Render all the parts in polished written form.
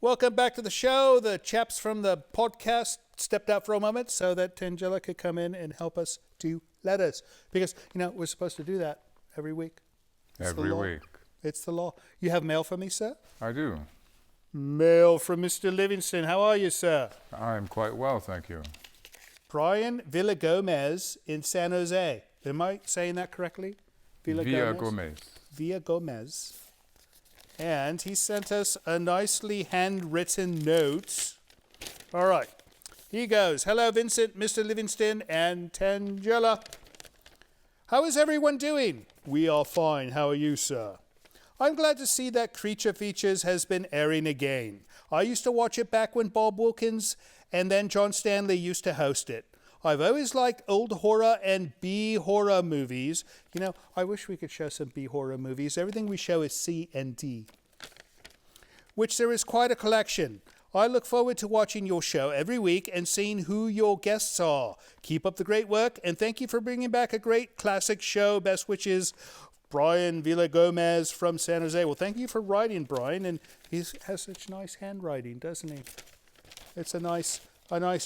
Welcome back to the show. The chaps from the podcast stepped out for a moment so that Tangela could come in and help us do letters. Because, we're supposed to do that every week. Every week. It's the law. You have mail for me, sir? I do. Mail from Mr. Livingston. How are you, sir? I'm quite well, thank you. Brian Villagomez in San Jose. Am I saying that correctly? Villagomez. And he sent us a nicely handwritten note. All right. He goes, hello, Vincent, Mr. Livingston, and Tangela. How is everyone doing? We are fine. How are you, sir? I'm glad to see that Creature Features has been airing again. I used to watch it back when Bob Wilkins and then John Stanley used to host it. I've always liked old horror and B-horror movies. I wish we could show some B-horror movies. Everything we show is C and D, which there is quite a collection. I look forward to watching your show every week and seeing who your guests are. Keep up the great work, and thank you for bringing back a great classic show. Best wishes, Brian Villagomez from San Jose. Well, thank you for writing, Brian, and he has such nice handwriting, doesn't he? It's a nice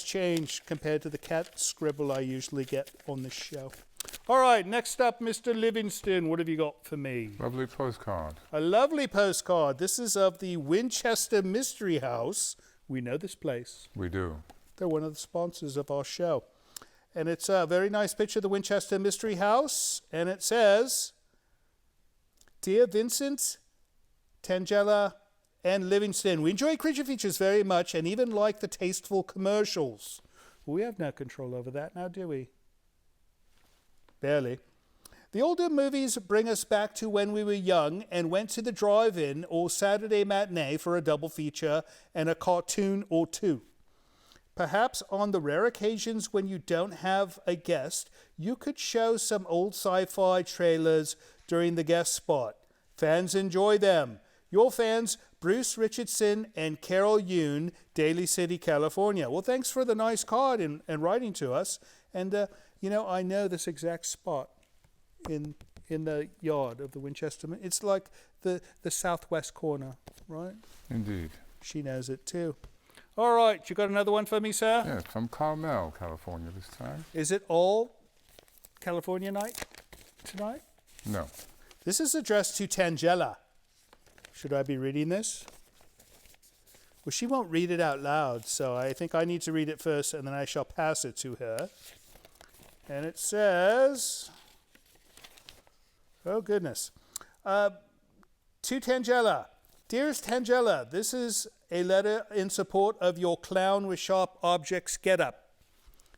change compared to the cat scribble I usually get on this show. All right, next up, Mr. Livingston. What have you got for me? Lovely postcard. A lovely postcard. This is of the Winchester Mystery House. We know this place. We do. They're one of the sponsors of our show. And it's a very nice picture of the Winchester Mystery House. And it says, Dear Vincent, Tangela, and Livingston, we enjoy Creature Features very much and even like the tasteful commercials. We have no control over that now, do we? Barely. The older movies bring us back to when we were young and went to the drive-in or Saturday matinee for a double feature and a cartoon or two. Perhaps on the rare occasions when you don't have a guest, you could show some old sci-fi trailers during the guest spot. Fans enjoy them. Your fans, Bruce Richardson and Carol Yoon, Daly City, California. Well, thanks for the nice card and writing to us. And, I know this exact spot in the yard of the Winchester. It's like the southwest corner, right? Indeed. She knows it too. All right, you got another one for me, sir? Yes, from Carmel, California this time. Is it all California night tonight? No. This is addressed to Tangela. Should I be reading this? Well, she won't read it out loud, so I think I need to read it first, and then I shall pass it to her. And it says, oh goodness, to Tangela. Dearest Tangela, this is a letter in support of your clown with sharp objects getup.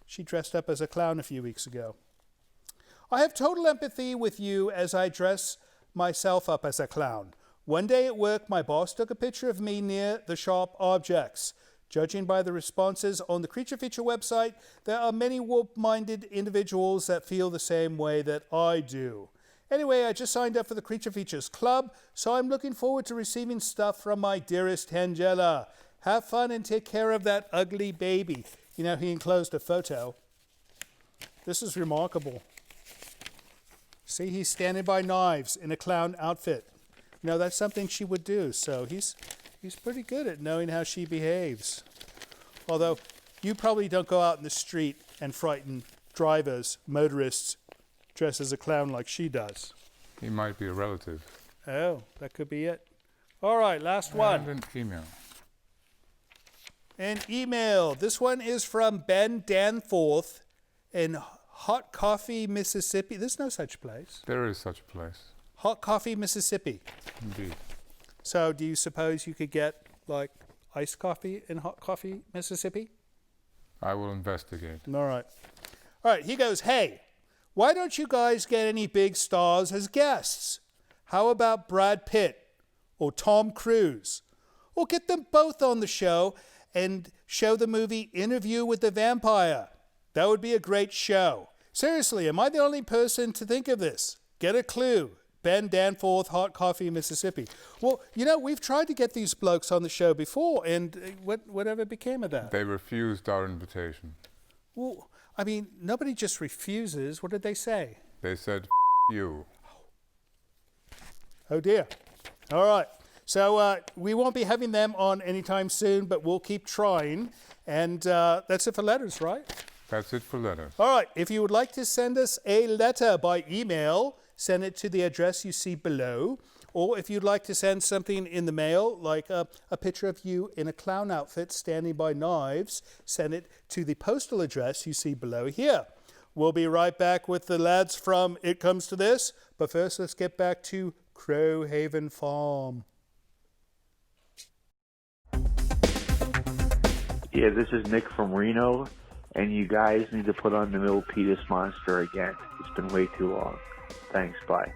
She dressed up as a clown a few weeks ago. I have total empathy with you as I dress myself up as a clown. One day at work, my boss took a picture of me near the sharp objects. Judging by the responses on the Creature Feature website, there are many warp-minded individuals that feel the same way that I do. Anyway, I just signed up for the Creature Features Club, so I'm looking forward to receiving stuff from my dearest Tangela. Have fun and take care of that ugly baby. He enclosed a photo. This is remarkable. See, he's standing by knives in a clown outfit. That's something she would do, so he's pretty good at knowing how she behaves. Although, you probably don't go out in the street and frighten drivers, motorists, dressed as a clown like she does. He might be a relative. Oh, that could be it. All right, last one. And an email. An email. This one is from Ben Danforth in Hot Coffee, Mississippi. There's no such place. There is such a place. Hot Coffee, Mississippi. Indeed. So do you suppose you could get, iced coffee in Hot Coffee, Mississippi? I will investigate. All right, he goes, hey, why don't you guys get any big stars as guests? How about Brad Pitt or Tom Cruise? Or get them both on the show and show the movie Interview with the Vampire. That would be a great show. Seriously, am I the only person to think of this? Get a clue. Ben Danforth, Hot Coffee, Mississippi. Well, we've tried to get these blokes on the show before, and whatever became of that? They refused our invitation. Well, nobody just refuses. What did they say? They said, you. Oh, dear. All right. So we won't be having them on anytime soon, but we'll keep trying. And that's it for letters, right? That's it for letters. All right. If you would like to send us a letter by email, send it to the address you see below. Or if you'd like to send something in the mail, like a picture of you in a clown outfit standing by knives, send it to the postal address you see below here. We'll be right back with the lads from It Comes to This. But first, let's get back to Crowhaven Farm. Yeah, this is Nick from Reno, and you guys need to put on the Milpitas Monster again. It's been way too long. Thanks, bye.